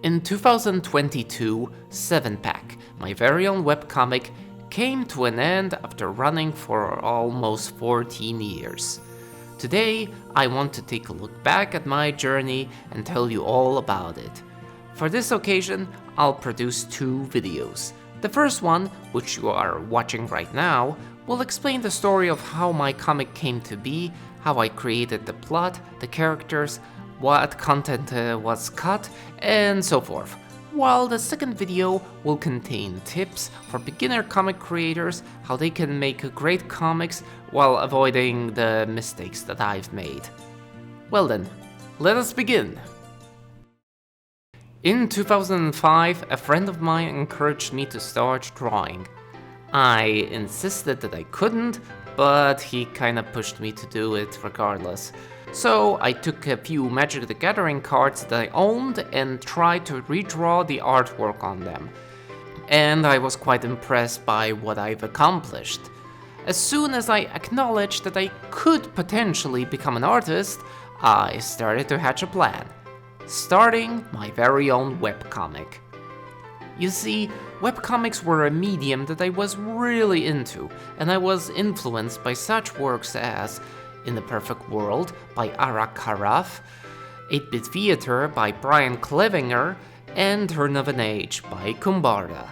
In 2022, 7-Pack, my very own webcomic, came to an end after running for almost 14 years. Today, I want to take a look back at my journey and tell you all about it. For this occasion, I'll produce 2 videos. The first one, which you are watching right now, will explain the story of how my comic came to be, how I created the plot, the characters, what content was cut, and so forth. While the second video will contain tips for beginner comic creators, how they can make great comics while avoiding the mistakes that I've made. Well then, let us begin! In 2005, a friend of mine encouraged me to start drawing. I insisted that I couldn't, but he kinda pushed me to do it regardless. So I took a few Magic the Gathering cards that I owned and tried to redraw the artwork on them. And I was quite impressed by what I've accomplished. As soon as I acknowledged that I could potentially become an artist, I started to hatch a plan. Starting my very own webcomic. You see, webcomics were a medium that I was really into, and I was influenced by such works as In the Perfect World by Ara Karaf, 8-Bit Theater by Brian Klevinger, and Turn of an Age by Kumbarda.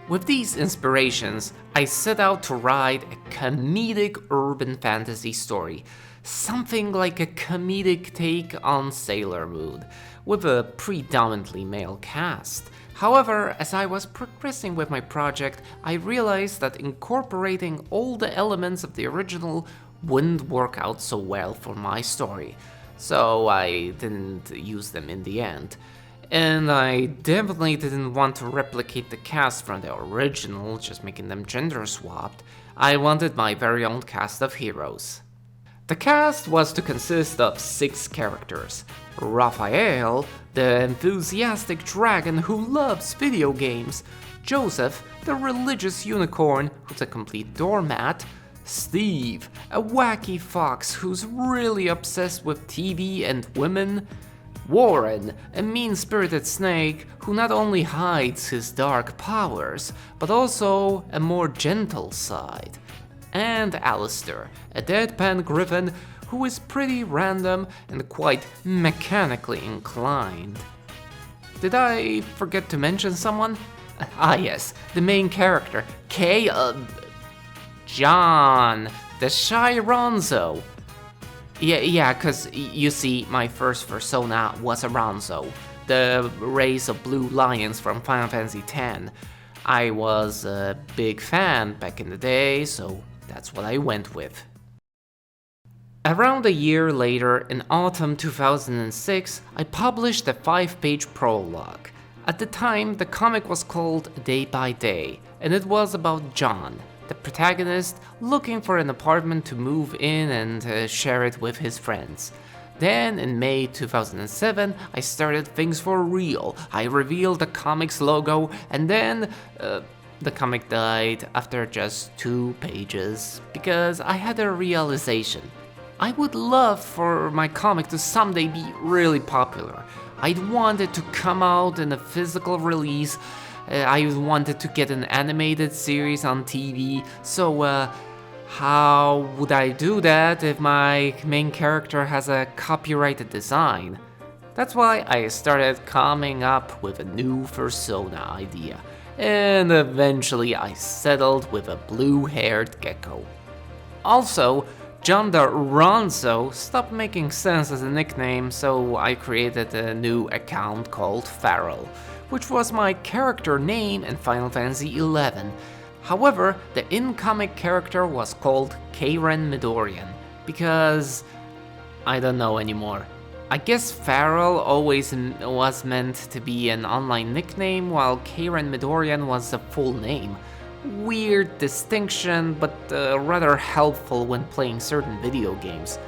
With these inspirations, I set out to write a comedic urban fantasy story, something like a comedic take on Sailor Moon, with a predominantly male cast. However, as I was progressing with my project, I realized that incorporating all the elements of the original wouldn't work out so well for my story, so I didn't use them in the end. And I definitely didn't want to replicate the cast from the original, just making them gender swapped. I wanted my very own cast of heroes. The cast was to consist of 6 characters. Raphael, the enthusiastic dragon who loves video games. Joseph, the religious unicorn who's a complete doormat. Steve, a wacky fox who's really obsessed with TV and women. Warren, a mean-spirited snake who not only hides his dark powers, but also a more gentle side. And Alistair, a deadpan griffin who is pretty random and quite mechanically inclined. Did I forget to mention someone? Ah yes, the main character, John, the Shy Ronzo. Yeah, cause you see, my first persona was a Ronzo, the race of blue lions from Final Fantasy X. I was a big fan back in the day, so that's what I went with. Around a year later, in autumn 2006, I published a 5-page prologue. At the time, the comic was called Day by Day, and it was about John, the protagonist, looking for an apartment to move in and share it with his friends. Then, in May 2007, I started things for real. I revealed the comic's logo, and then the comic died after just 2 pages, because I had a realization. I would love for my comic to someday be really popular. I'd want it to come out in a physical release. I wanted to get an animated series on TV, so how would I do that if my main character has a copyrighted design? That's why I started coming up with a new persona idea, and eventually I settled with a blue-haired gecko. Also, John the Ronzo stopped making sense as a nickname, so I created a new account called Farrell, which was my character name in Final Fantasy XI. However, the in-comic character was called Karen Midoriyan, because I don't know anymore. I guess Farrell always was meant to be an online nickname, while Karen Midoriyan was a full name. Weird distinction, but rather helpful when playing certain video games.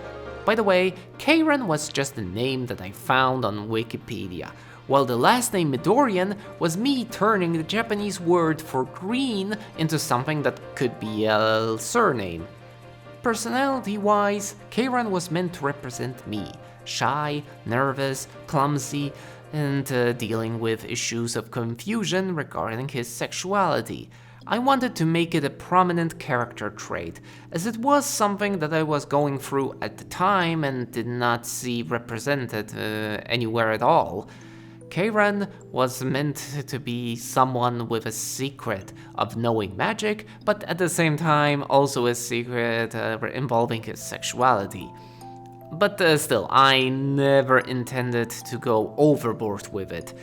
By the way, Karen was just a name that I found on Wikipedia, while the last name Midoriyan was me turning the Japanese word for green into something that could be a surname. Personality-wise, Karen was meant to represent me. Shy, nervous, clumsy, and dealing with issues of confusion regarding his sexuality. I wanted to make it a prominent character trait, as it was something that I was going through at the time and did not see represented anywhere at all. Keiran was meant to be someone with a secret of knowing magic, but at the same time also a secret involving his sexuality. But still, I never intended to go overboard with it.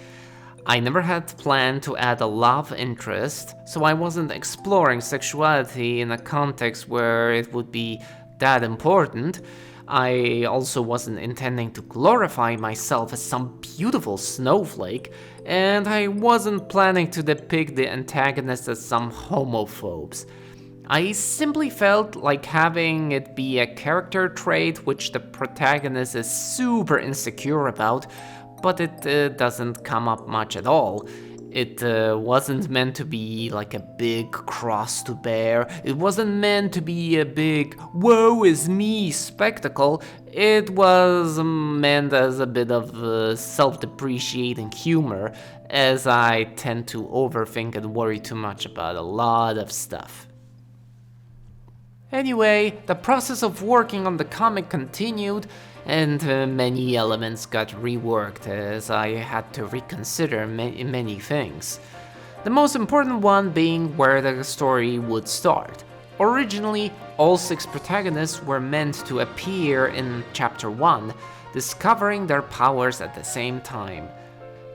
I never had planned to add a love interest, so I wasn't exploring sexuality in a context where it would be that important. I also wasn't intending to glorify myself as some beautiful snowflake, and I wasn't planning to depict the antagonists as some homophobes. I simply felt like having it be a character trait which the protagonist is super insecure about, but it doesn't come up much at all. It wasn't meant to be like a big cross to bear. It wasn't meant to be a big woe is me spectacle. It was meant as a bit of self-depreciating humor, as I tend to overthink and worry too much about a lot of stuff. Anyway, the process of working on the comic continued, and many elements got reworked as I had to reconsider many things. The most important one being where the story would start. Originally, all 6 protagonists were meant to appear in Chapter 1, discovering their powers at the same time.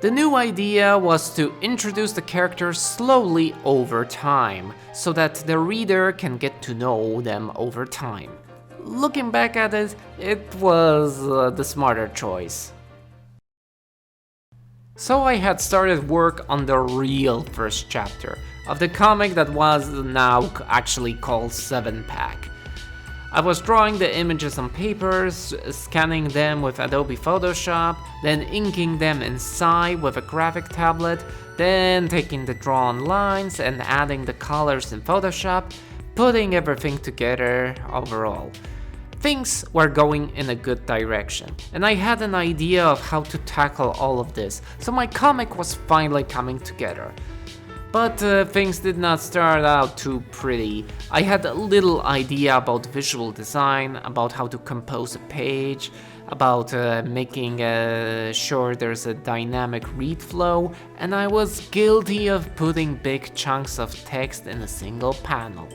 The new idea was to introduce the characters slowly over time, so that the reader can get to know them over time. Looking back at it, it was the smarter choice. So I had started work on the real first chapter of the comic that was now actually called 7-Pack. I was drawing the images on papers, scanning them with Adobe Photoshop, then inking them inside with a graphic tablet, then taking the drawn lines and adding the colors in Photoshop, putting everything together overall. Things were going in a good direction, and I had an idea of how to tackle all of this, so my comic was finally coming together. But things did not start out too pretty. I had a little idea about visual design, about how to compose a page, about making sure there's a dynamic read flow, and I was guilty of putting big chunks of text in a single panel.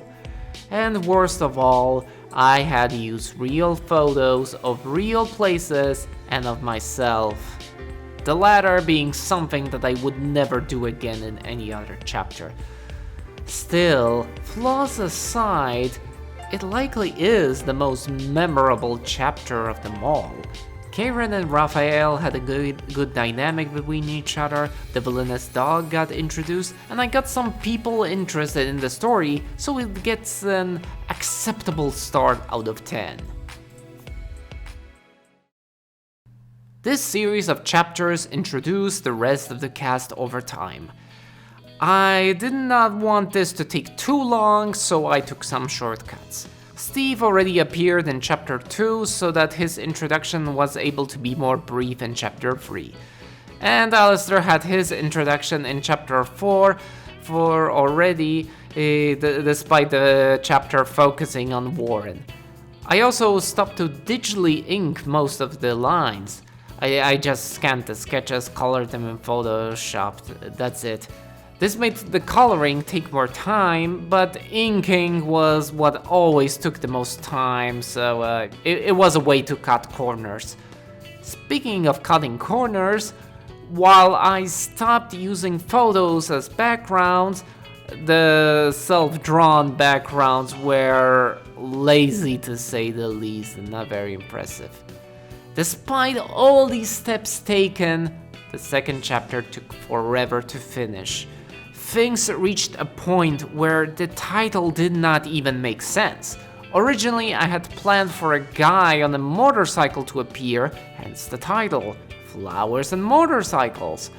And worst of all, I had used real photos of real places and of myself. The latter being something that I would never do again in any other chapter. Still, flaws aside, it likely is the most memorable chapter of them all. Keiran and Raphael had a good dynamic between each other, the villainous dog got introduced, and I got some people interested in the story, so it gets an acceptable start out of 10. This series of chapters introduced the rest of the cast over time. I did not want this to take too long, so I took some shortcuts. Steve already appeared in Chapter 2, so that his introduction was able to be more brief in Chapter 3. And Alistair had his introduction in Chapter 4 already, despite the chapter focusing on Warren. I also stopped to digitally ink most of the lines. I just scanned the sketches, colored them in Photoshop, that's it. This made the coloring take more time, but inking was what always took the most time, so it was a way to cut corners. Speaking of cutting corners, while I stopped using photos as backgrounds, the self-drawn backgrounds were lazy to say the least and not very impressive. Despite all these steps taken, the second chapter took forever to finish. Things reached a point where the title did not even make sense. Originally, I had planned for a guy on a motorcycle to appear, hence the title, Flowers and Motorcycles.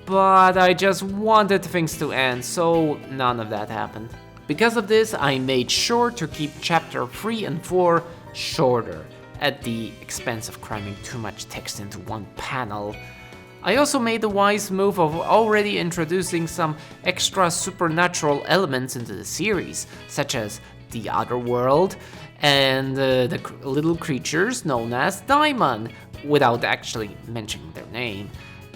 But I just wanted things to end, so none of that happened. Because of this, I made sure to keep chapter 3 and 4 shorter, at the expense of cramming too much text into one panel. I also made the wise move of already introducing some extra supernatural elements into the series, such as the other world and the little creatures known as Daimon, without actually mentioning their name.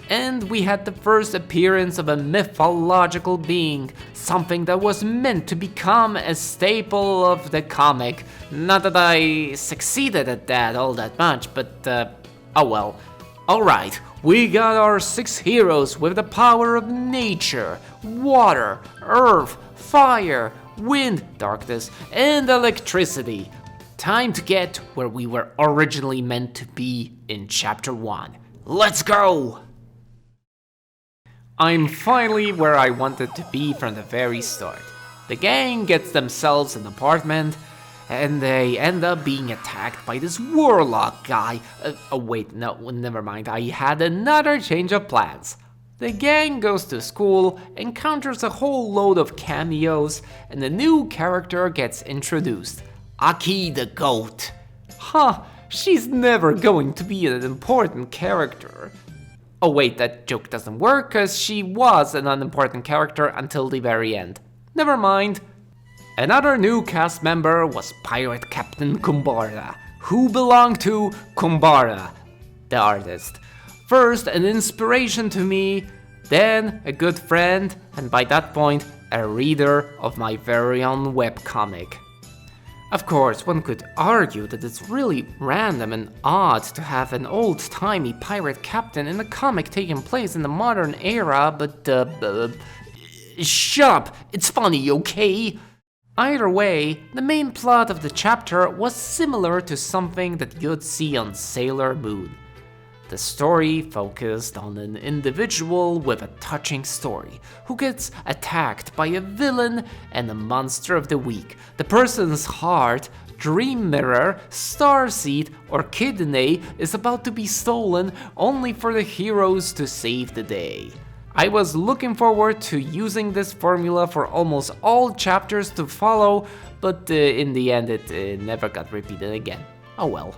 And we had the first appearance of a mythological being, something that was meant to become a staple of the comic. Not that I succeeded at that all that much, but oh well. Alright, we got our 6 heroes with the power of nature, water, earth, fire, wind, darkness, and electricity. Time to get where we were originally meant to be in Chapter 1. Let's go! I'm finally where I wanted to be from the very start. The gang gets themselves an apartment, and they end up being attacked by this warlock guy. Wait, no, never mind, I had another change of plans. The gang goes to school, encounters a whole load of cameos, and a new character gets introduced. Aki the goat. Huh, she's never going to be an important character. Oh wait, that joke doesn't work, cause she was an unimportant character until the very end. Never mind. Another new cast member was Pirate Captain Kumbara, who belonged to Kumbara, the artist. First an inspiration to me, then a good friend, and by that point, a reader of my very own webcomic. Of course, one could argue that it's really random and odd to have an old-timey pirate captain in a comic taking place in the modern era, but shut up, it's funny, okay? Either way, the main plot of the chapter was similar to something that you'd see on Sailor Moon. The story focused on an individual with a touching story who gets attacked by a villain and a monster of the week. The person's heart, dream mirror, starseed, or kidney is about to be stolen only for the heroes to save the day. I was looking forward to using this formula for almost all chapters to follow, but in the end it never got repeated again. Oh well.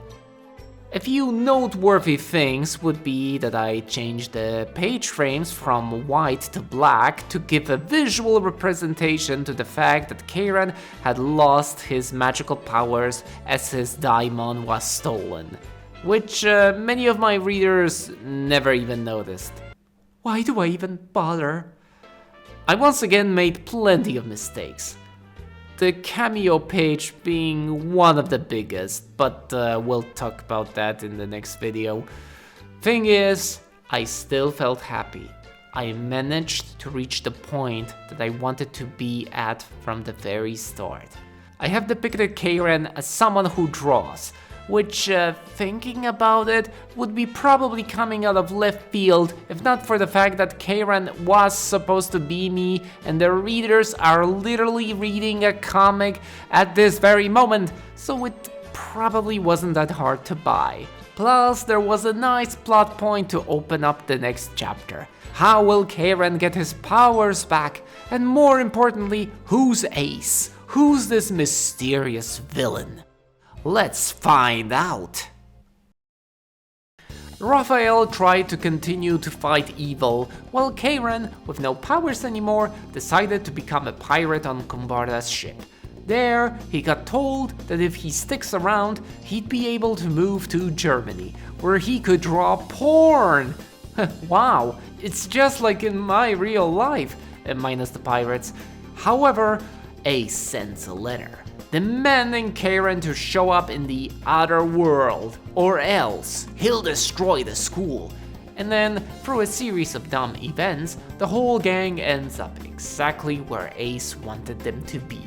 A few noteworthy things would be that I changed the page frames from white to black to give a visual representation to the fact that Keiran had lost his magical powers as his daimon was stolen, which many of my readers never even noticed. Why do I even bother? I once again made plenty of mistakes. The cameo page being one of the biggest, but we'll talk about that in the next video. Thing is, I still felt happy. I managed to reach the point that I wanted to be at from the very start. I have depicted Keiran as someone who draws, which, thinking about it, would be probably coming out of left field if not for the fact that Keiran was supposed to be me and the readers are literally reading a comic at this very moment, so it probably wasn't that hard to buy. Plus, there was a nice plot point to open up the next chapter. How will Keiran get his powers back? And more importantly, who's Ace? Who's this mysterious villain? Let's find out! Raphael tried to continue to fight evil, while Keiran, with no powers anymore, decided to become a pirate on Kumbara's ship. There, he got told that if he sticks around, he'd be able to move to Germany, where he could draw porn! Wow, it's just like in my real life, minus the pirates. However, Ace sends a letter demanding Keiran to show up in the other world, or else he'll destroy the school. And then, through a series of dumb events, the whole gang ends up exactly where Ace wanted them to be,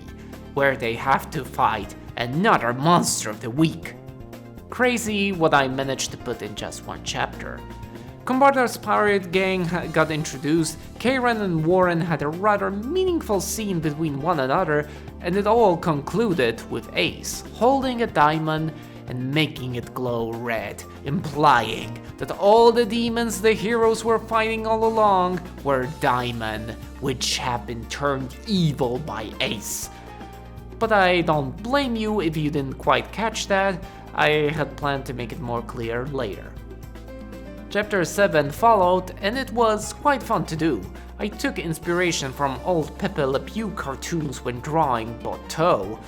where they have to fight another monster of the week. Crazy what I managed to put in just one chapter. Kumbara's pirate gang got introduced, Keiran and Warren had a rather meaningful scene between one another, and it all concluded with Ace holding a diamond and making it glow red, implying that all the demons the heroes were fighting all along were Daimon, which have been turned evil by Ace. But I don't blame you if you didn't quite catch that, I had planned to make it more clear later. Chapter 7 followed, and it was quite fun to do. I took inspiration from old Pepe Le Pew cartoons when drawing Bateau.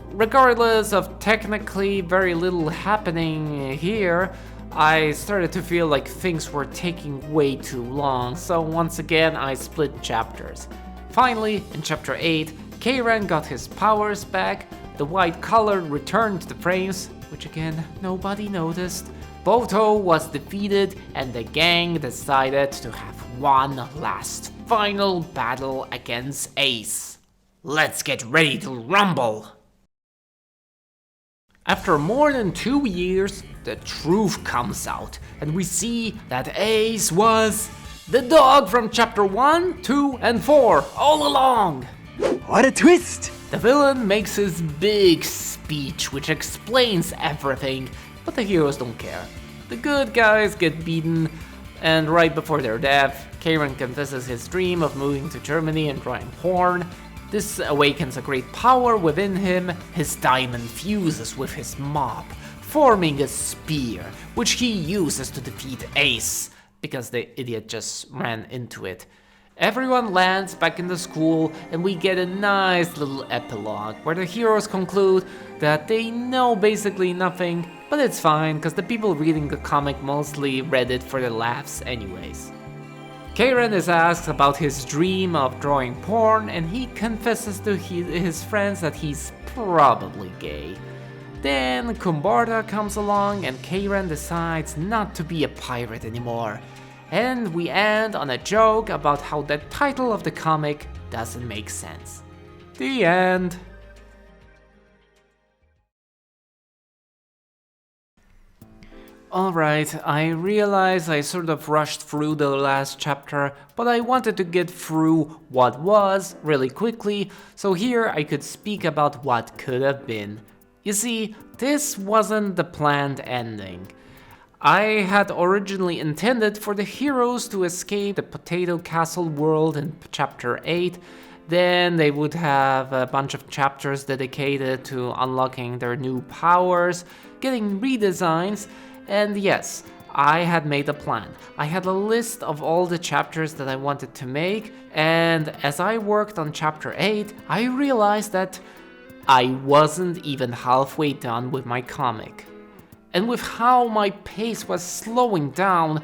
Regardless of technically very little happening here, I started to feel like things were taking way too long, so once again I split chapters. Finally, in chapter 8, Keiran got his powers back, the white color returned to the frames, which again nobody noticed. Boto was defeated and the gang decided to have one last final battle against Ace. Let's get ready to rumble! After more than 2 years, the truth comes out, and we see that Ace was the dog from chapter 1, 2, and 4 all along. What a twist! The villain makes his big speech which explains everything, but the heroes don't care. The good guys get beaten, and right before their death, Keiran confesses his dream of moving to Germany and drawing porn. This awakens a great power within him. His diamond fuses with his mop, forming a spear, which he uses to defeat Ace, because the idiot just ran into it. Everyone lands back in the school, and we get a nice little epilogue where the heroes conclude that they know basically nothing, but it's fine because the people reading the comic mostly read it for the laughs anyways. Keiran is asked about his dream of drawing porn, and he confesses to his friends that he's probably gay. Then Kumbarda comes along and Keiran decides not to be a pirate anymore. And we end on a joke about how the title of the comic doesn't make sense. The end. Alright, I realize I sort of rushed through the last chapter, but I wanted to get through what was really quickly, so here I could speak about what could have been. You see, this wasn't the planned ending. I had originally intended for the heroes to escape the Potato Castle world in chapter 8, then they would have a bunch of chapters dedicated to unlocking their new powers, getting redesigns, and yes, I had made a plan. I had a list of all the chapters that I wanted to make, and as I worked on chapter 8, I realized that I wasn't even halfway done with my comic. And with how my pace was slowing down,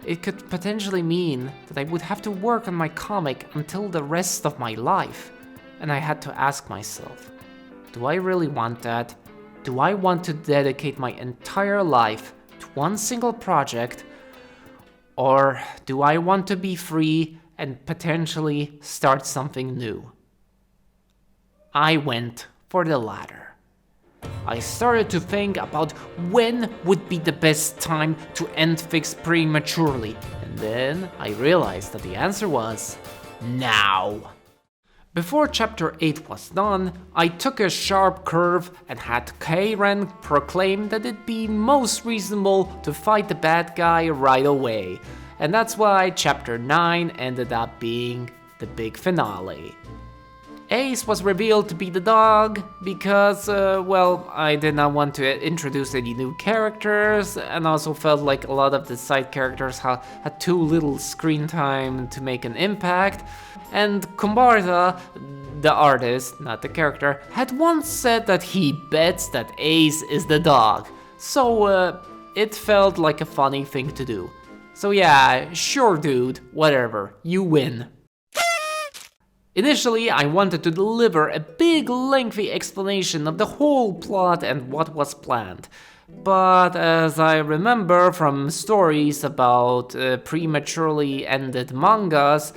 it could potentially mean that I would have to work on my comic until the rest of my life. And I had to ask myself, do I really want that? Do I want to dedicate my entire life to one single project? Or do I want to be free and potentially start something new? I went for the latter. I started to think about when would be the best time to end Fix prematurely, and then I realized that the answer was now. Before chapter 8 was done, I took a sharp curve and had Keiran proclaim that it'd be most reasonable to fight the bad guy right away, and that's why chapter 9 ended up being the big finale. Ace was revealed to be the dog because, I did not want to introduce any new characters, and also felt like a lot of the side characters had too little screen time to make an impact. And Kumbarda, the artist, not the character, had once said that he bets that Ace is the dog, so it felt like a funny thing to do. So yeah, sure dude, whatever, you win. Initially, I wanted to deliver a big, lengthy explanation of the whole plot and what was planned. But as I remember from stories about prematurely ended mangas,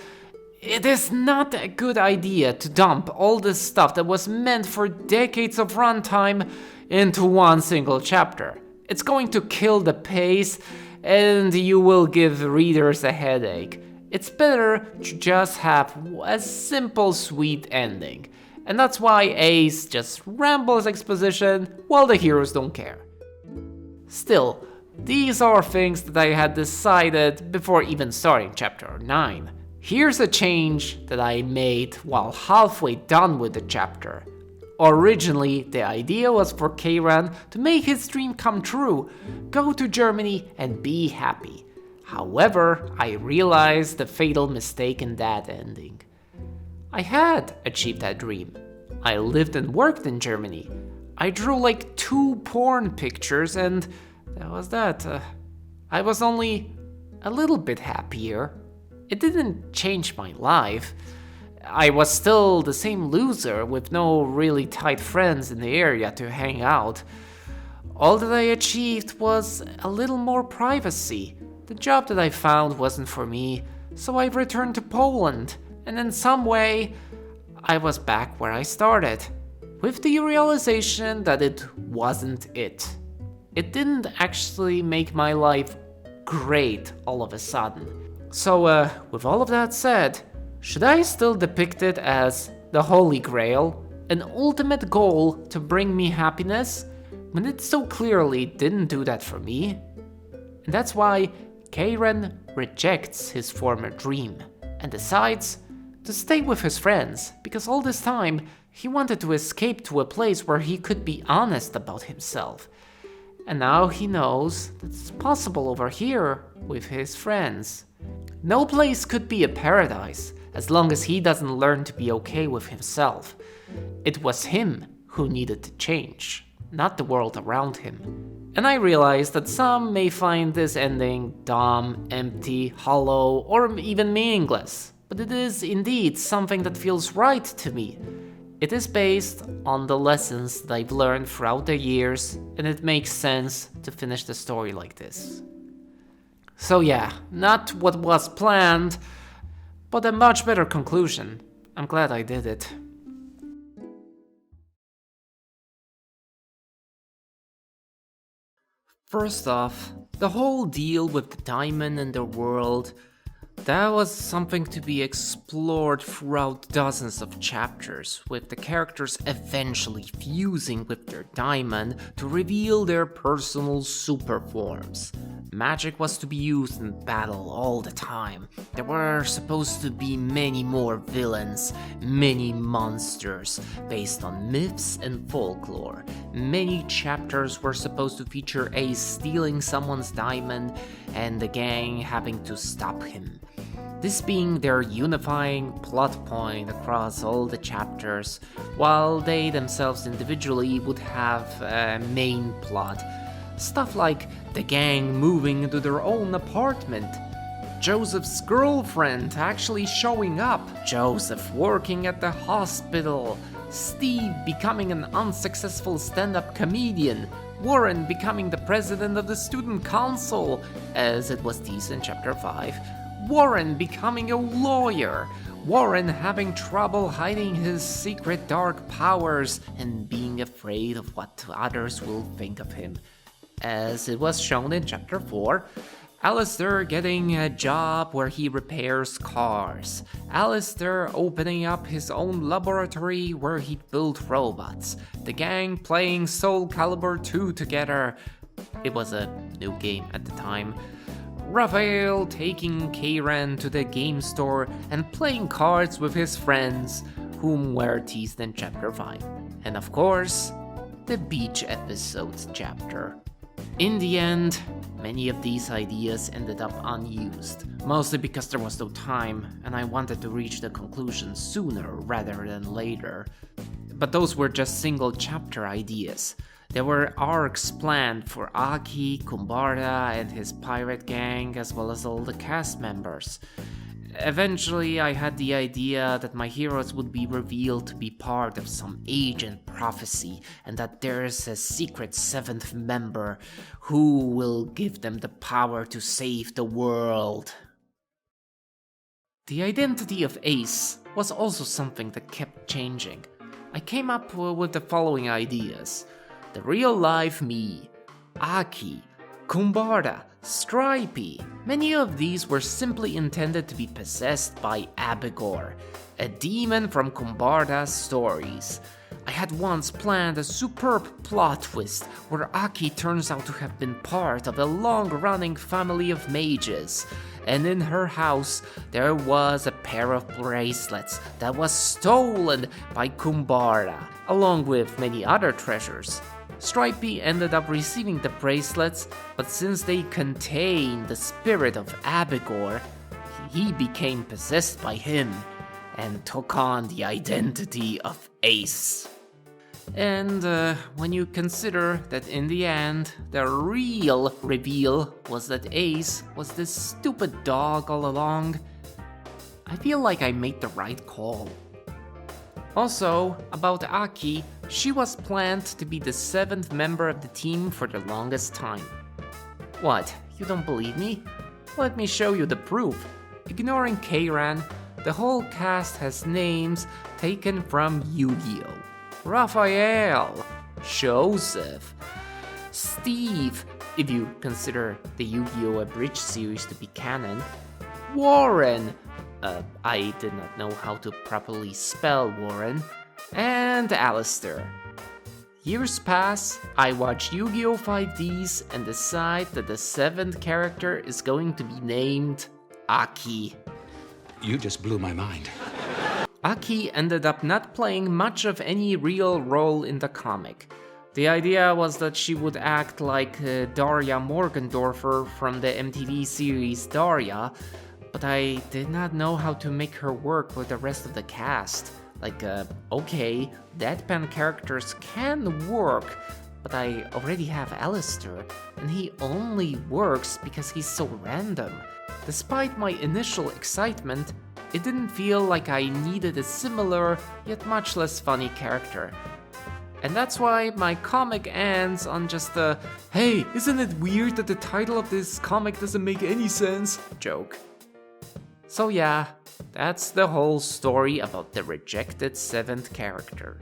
it is not a good idea to dump all this stuff that was meant for decades of runtime into one single chapter. It's going to kill the pace, and you will give readers a headache. It's better to just have a simple, sweet ending. And that's why Ace just rambles exposition while the heroes don't care. Still, these are things that I had decided before even starting chapter 9. Here's a change that I made while halfway done with the chapter. Originally, the idea was for Keiran to make his dream come true, go to Germany and be happy. However, I realized the fatal mistake in that ending. I had achieved that dream. I lived and worked in Germany. I drew like 2 porn pictures, and that was that. I was only a little bit happier. It didn't change my life. I was still the same loser with no really tight friends in the area to hang out. All that I achieved was a little more privacy. The job that I found wasn't for me, so I returned to Poland, and in some way, I was back where I started, with the realization that it wasn't it. It didn't actually make my life great all of a sudden. So, with all of that said, should I still depict it as the Holy Grail, an ultimate goal to bring me happiness, when it so clearly didn't do that for me? And that's why Keiran rejects his former dream and decides to stay with his friends, because all this time he wanted to escape to a place where he could be honest about himself. And now he knows that it's possible over here with his friends. No place could be a paradise as long as he doesn't learn to be okay with himself. It was him who needed to change, not the world around him. And I realize that some may find this ending dumb, empty, hollow, or even meaningless, but it is indeed something that feels right to me. It is based on the lessons that I've learned throughout the years, and it makes sense to finish the story like this. So yeah, not what was planned, but a much better conclusion. I'm glad I did it. First off, the whole deal with the diamond and the world, that was something to be explored throughout dozens of chapters, with the characters eventually fusing with their diamond to reveal their personal super forms. Magic was to be used in battle all the time. There were supposed to be many more villains, many monsters, based on myths and folklore. Many chapters were supposed to feature Ace stealing someone's diamond and the gang having to stop him. This being their unifying plot point across all the chapters, while they themselves individually would have a main plot. Stuff like the gang moving into their own apartment, Joseph's girlfriend actually showing up, Joseph working at the hospital, Steve becoming an unsuccessful stand-up comedian, Warren becoming the president of the student council, as it was teased in chapter 5, Warren becoming a lawyer, Warren having trouble hiding his secret dark powers and being afraid of what others will think of him. As it was shown in chapter 4, Alistair getting a job where he repairs cars, Alistair opening up his own laboratory where he'd build robots, the gang playing Soul Calibur 2 together. It was a new game at the time. Raphael taking Keiran to the game store and playing cards with his friends, whom were teased in chapter 5. And of course, the beach episodes chapter. In the end, many of these ideas ended up unused, mostly because there was no time and I wanted to reach the conclusion sooner rather than later. But those were just single chapter ideas. There were arcs planned for Aki, Kumbarda, and his pirate gang, as well as all the cast members. Eventually, I had the idea that my heroes would be revealed to be part of some ancient prophecy, and that there's a secret 7th member who will give them the power to save the world. The identity of Ace was also something that kept changing. I came up with the following ideas. The real-life me, Aki, Kumbarda, Stripey. Many of these were simply intended to be possessed by Abigor, a demon from Kumbarda's stories. I had once planned a superb plot twist where Aki turns out to have been part of a long-running family of mages, and in her house there was a pair of bracelets that was stolen by Kumbarda, along with many other treasures. Stripey ended up receiving the bracelets, but since they contain the spirit of Abigor, he became possessed by him and took on the identity of Ace. And when you consider that in the end, the real reveal was that Ace was this stupid dog all along, I feel like I made the right call. Also, about Aki, she was planned to be the 7th member of the team for the longest time. What, you don't believe me? Let me show you the proof. Ignoring Keiran, the whole cast has names taken from Yu-Gi-Oh! Raphael, Joseph, Steve, if you consider the Yu-Gi-Oh! Abridged series to be canon, Warren, I did not know how to properly spell Warren, and Alistair. Years pass, I watch Yu-Gi-Oh! 5Ds and decide that the 7th character is going to be named Aki. You just blew my mind. Aki ended up not playing much of any real role in the comic. The idea was that she would act like Daria Morgendorffer from the MTV series Daria, but I did not know how to make her work with the rest of the cast. Okay, deadpan characters can work, but I already have Alistair, and he only works because he's so random. Despite my initial excitement, it didn't feel like I needed a similar, yet much less funny character. And that's why my comic ends on just a, "Hey, isn't it weird that the title of this comic doesn't make any sense?" joke. So yeah, that's the whole story about the rejected 7th character.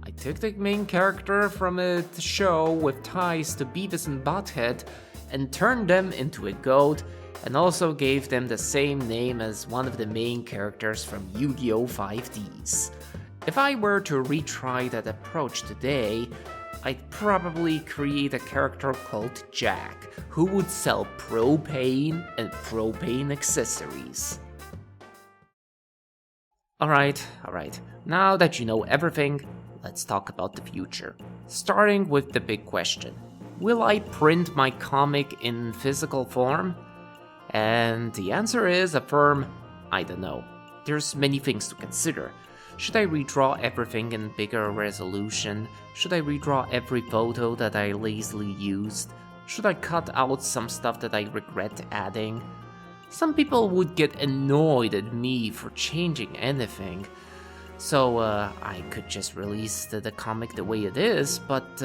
I took the main character from a show with ties to Beavis and Butthead and turned them into a goat, and also gave them the same name as one of the main characters from Yu-Gi-Oh! 5Ds. If I were to retry that approach today, I'd probably create a character called Jack, who would sell propane and propane accessories. Alright, now that you know everything, let's talk about the future. Starting with the big question. Will I print my comic in physical form? And the answer is a firm, I don't know. There's many things to consider. Should I redraw everything in bigger resolution? Should I redraw every photo that I lazily used? Should I cut out some stuff that I regret adding? Some people would get annoyed at me for changing anything. So I could just release the comic the way it is, but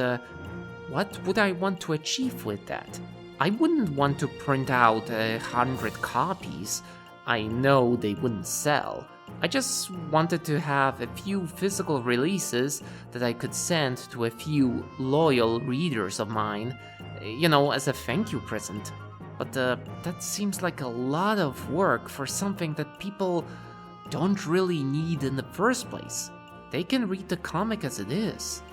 what would I want to achieve with that? I wouldn't want to print out 100 copies. I know they wouldn't sell. I just wanted to have a few physical releases that I could send to a few loyal readers of mine, as a thank you present. But that seems like a lot of work for something that people don't really need in the first place. They can read the comic as it is.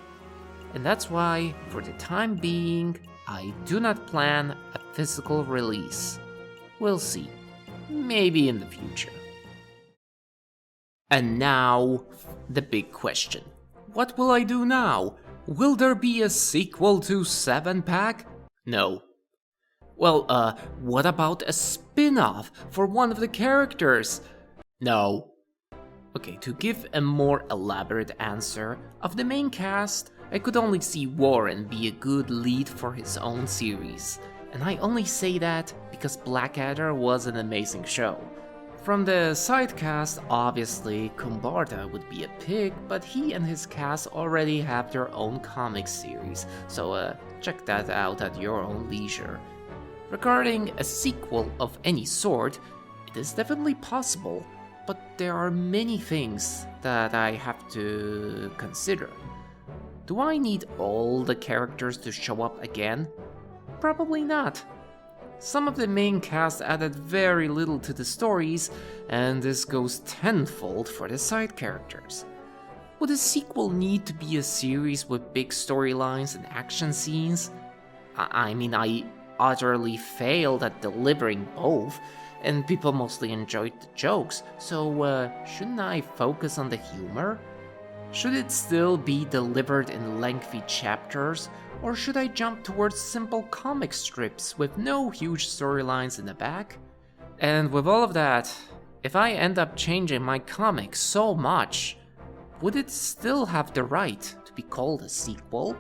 And that's why, for the time being, I do not plan a physical release. We'll see. Maybe in the future. And now, the big question. What will I do now? Will there be a sequel to 7-Pack? No. Well, what about a spin-off for one of the characters? No. Okay, to give a more elaborate answer, of the main cast, I could only see Warren be a good lead for his own series. And I only say that because Blackadder was an amazing show. From the side cast, obviously, Kumbarda would be a pick, but he and his cast already have their own comic series, so check that out at your own leisure. Regarding a sequel of any sort, it is definitely possible, but there are many things that I have to consider. Do I need all the characters to show up again? Probably not. Some of the main cast added very little to the stories, and this goes tenfold for the side characters. Would a sequel need to be a series with big storylines and action scenes? I utterly failed at delivering both, and people mostly enjoyed the jokes, so shouldn't I focus on the humor? Should it still be delivered in lengthy chapters, or should I jump towards simple comic strips with no huge storylines in the back? And with all of that, if I end up changing my comic so much, would it still have the right to be called a sequel?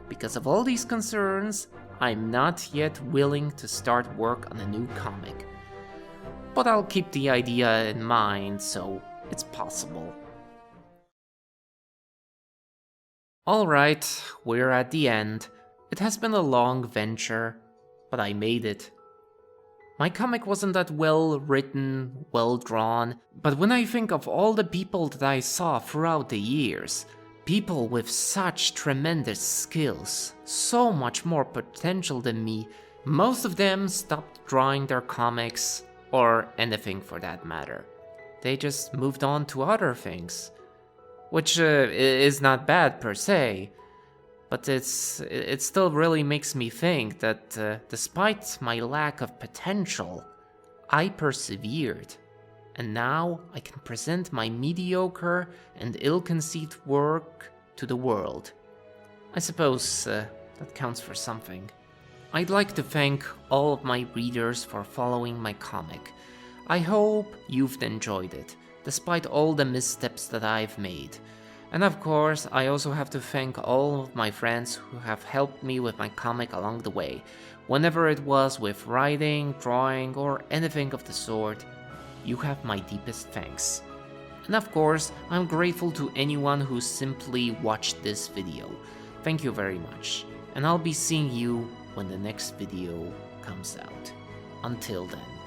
Because of all these concerns, I'm not yet willing to start work on a new comic. But I'll keep the idea in mind, so it's possible. Alright, we're at the end. It has been a long venture, but I made it. My comic wasn't that well written, well drawn, but when I think of all the people that I saw throughout the years, people with such tremendous skills, so much more potential than me, most of them stopped drawing their comics, or anything for that matter. They just moved on to other things. Which is not bad per se, but it still really makes me think that despite my lack of potential, I persevered, and now I can present my mediocre and ill-conceived work to the world. I suppose that counts for something. I'd like to thank all of my readers for following my comic. I hope you've enjoyed it, despite all the missteps that I've made. And of course, I also have to thank all of my friends who have helped me with my comic along the way, whenever it was with writing, drawing, or anything of the sort. You have my deepest thanks. And of course, I'm grateful to anyone who simply watched this video. Thank you very much, and I'll be seeing you when the next video comes out. Until then.